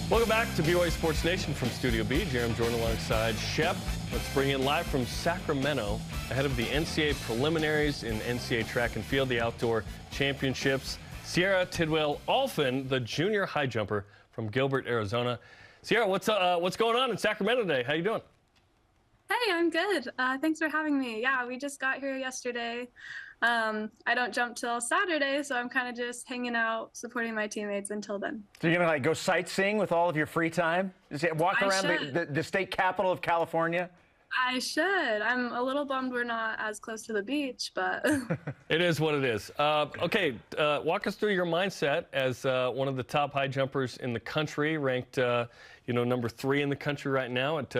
Welcome back to BYU Sports Nation from Studio B. Jeremy Jordan alongside Shep. Let's bring in live from Sacramento ahead of the NCAA preliminaries in NCAA Track and Field, the outdoor championships. Cierra Tidwell-Allphin, the junior high jumper from Gilbert, Arizona. Cierra, what's going on in Sacramento today? How you doing? Hey, I'm good. Thanks for having me. Yeah, we just got here yesterday. I don't jump till Saturday, so I'm kind of just hanging out, supporting my teammates until then. So you're going to go sightseeing with all of your free time? Just walk around the state capital of California? I should. I'm a little bummed we're not as close to the beach, but It is what it is. Okay, walk us through your mindset as one of the top high jumpers in the country, ranked number 3 in the country right now at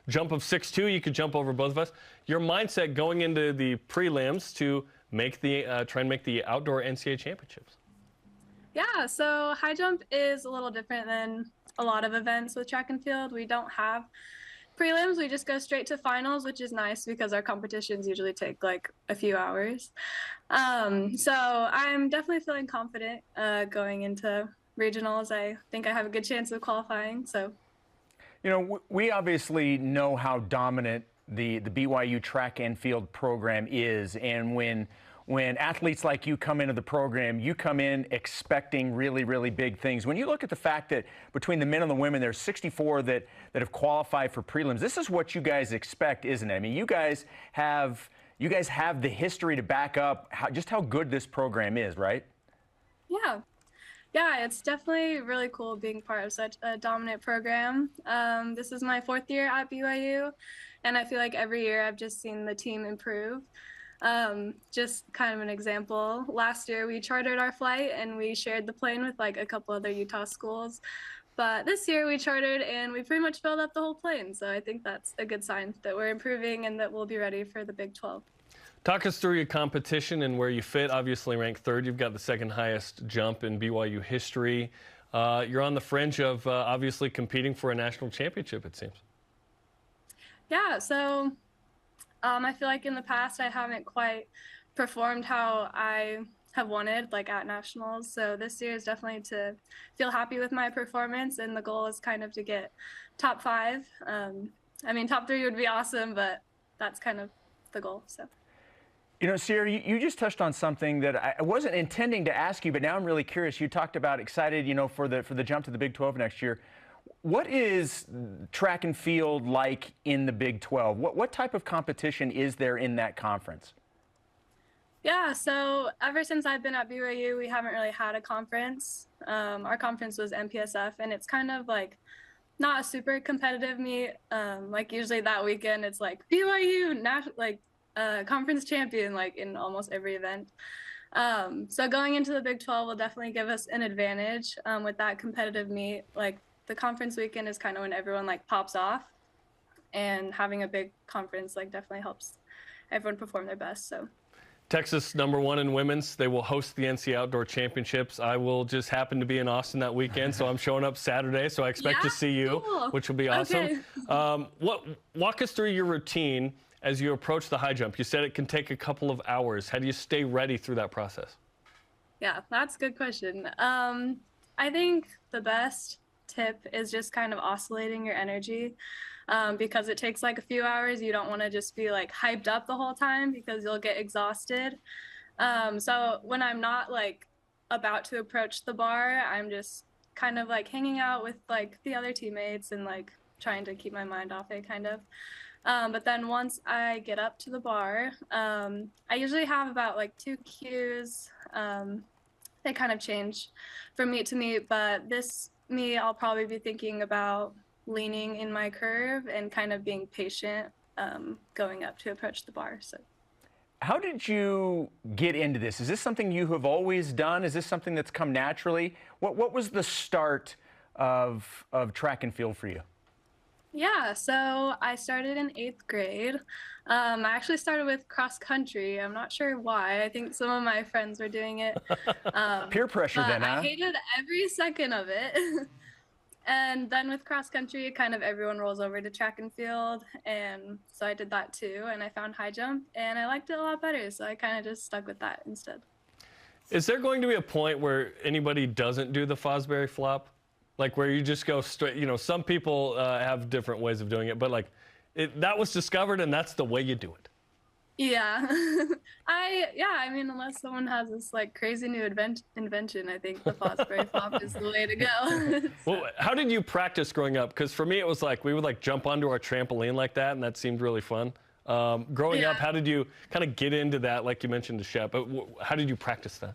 jump of 6'2". You could jump over both of us. Your mindset going into the prelims to make the try and make the outdoor NCAA championships. yeah, so high jump is a little different than a lot of events with track and field. We don't have prelims. We just go straight to finals, which is nice because our competitions usually take like a few hours. So I'm definitely feeling confident going into regionals. I think I have a good chance of qualifying. So, you know, we obviously know how dominant the BYU Track and Field program is, and when athletes like you come into the program, you come in expecting really, really big things. When you look at the fact that between the men and the women, there's 64 that have qualified for prelims, this is what you guys expect, isn't it? I mean, you guys have the history to back up just how good this program is, right? yeah. Yeah, it's definitely really cool being part of such a dominant program. This is my 4th year at BYU, and I feel like every year I've just seen the team improve. Just kind of an example, last year we chartered our flight and we shared the plane with like a couple other Utah schools. But this year we chartered and we pretty much filled up the whole plane. So I think that's a good sign that we're improving and that we'll be ready for the Big 12. Talk us through your competition and where you fit. Obviously ranked 3rd. You've got the 2nd highest jump in BYU history. You're on the fringe of obviously competing for a national championship, it seems. Yeah, so I feel like in the past I haven't quite performed how I have wanted, like at nationals. So this year is definitely to feel happy with my performance, and the goal is kind of to get top 5. I mean, top 3 would be awesome, but that's kind of the goal. So. You know, Cierra, you just touched on something that I wasn't intending to ask you, but now I'm really curious. You talked about excited, for the jump to the Big 12 next year. What is track and field like in the Big 12? What type of competition is there in that conference? Yeah, so ever since I've been at BYU, we haven't really had a conference. Our conference was MPSF, and it's kind of like not a super competitive meet. Like usually that weekend, it's like BYU conference champion, like in almost every event. So going into the Big 12 will definitely give us an advantage with that competitive meet. Like the conference weekend is kind of when everyone like pops off, and having a big conference like definitely helps everyone perform their best. So. Texas #1 in women's. They will host the NCAA Outdoor Championships. I will just happen to be in Austin that weekend, so I'm showing up Saturday. So I expect to see you, cool. Which will be awesome. Okay. Walk us through your routine as you approach the high jump. You said it can take a couple of hours. How do you stay ready through that process? Yeah, that's a good question. I think the best tip is just kind of oscillating your energy. Because it takes like a few hours. You don't want to just be like hyped up the whole time because you'll get exhausted. So when I'm not like about to approach the bar, I'm just kind of like hanging out with like the other teammates and like trying to keep my mind off it kind of. But then once I get up to the bar, I usually have about like 2 cues. They kind of change from meet to meet, but this meet I'll probably be thinking about leaning in my curve and kind of being patient going up to approach the bar. So, how did you get into this? Is this something you have always done? Is this something that's come naturally? What was the start of track and field for you? Yeah, so I started in 8th grade. I actually started with cross country. I'm not sure why. I think some of my friends were doing it. Peer pressure then, huh? I hated every second of it. And then with cross country, kind of everyone rolls over to track and field. And so I did that too. And I found high jump and I liked it a lot better. So I kind of just stuck with that instead. Is there going to be a point where anybody doesn't do the Fosbury flop? Like where you just go straight, you know, some people have different ways of doing it, but like that was discovered and that's the way you do it. Yeah. I mean, unless someone has this like crazy new invention, I think the Fosbury flop is the way to go. Well, how did you practice growing up? Because for me, it was like we would like jump onto our trampoline like that, and that seemed really fun. Growing up, how did you kind of get into that? Like you mentioned to Shep, but how did you practice that?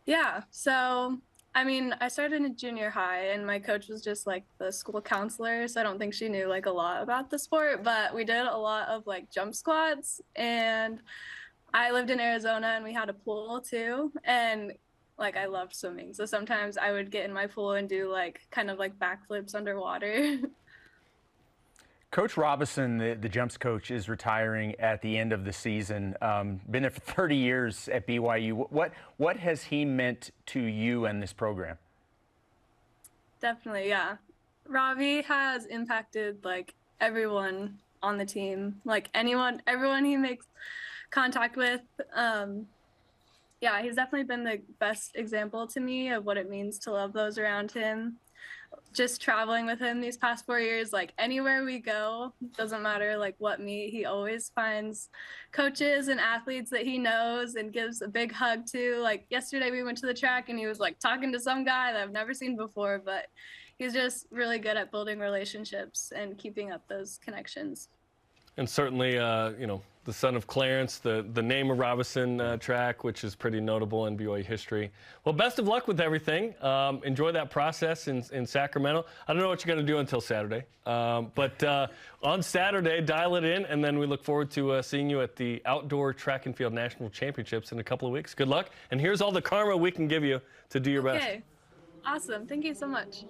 Yeah. So, I mean, I started in junior high and my coach was just like the school counselor. So I don't think she knew like a lot about the sport, but we did a lot of like jump squats, and I lived in Arizona and we had a pool too. And like, I loved swimming. So sometimes I would get in my pool and do like kind of like backflips underwater. Coach Robison, the jumps coach, is retiring at the end of the season. Been there for 30 years at BYU. What has he meant to you and this program? Definitely, yeah. Robbie has impacted like everyone on the team, like everyone he makes contact with. Yeah, he's definitely been the best example to me of what it means to love those around him. Just traveling with him these past 4 years, like anywhere we go, doesn't matter like what meet, he always finds coaches and athletes that he knows and gives a big hug to. Like yesterday we went to the track and he was like talking to some guy that I've never seen before, but he's just really good at building relationships and keeping up those connections. And certainly, you know, the son of Clarence, the name of Robison track, which is pretty notable in BYU history. Well, best of luck with everything. Enjoy that process in Sacramento. I don't know what you're going to do until Saturday, but on Saturday, dial it in, and then we look forward to seeing you at the Outdoor Track and Field National Championships in a couple of weeks. Good luck, and here's all the karma we can give you to do your best. Okay, awesome. Thank you so much.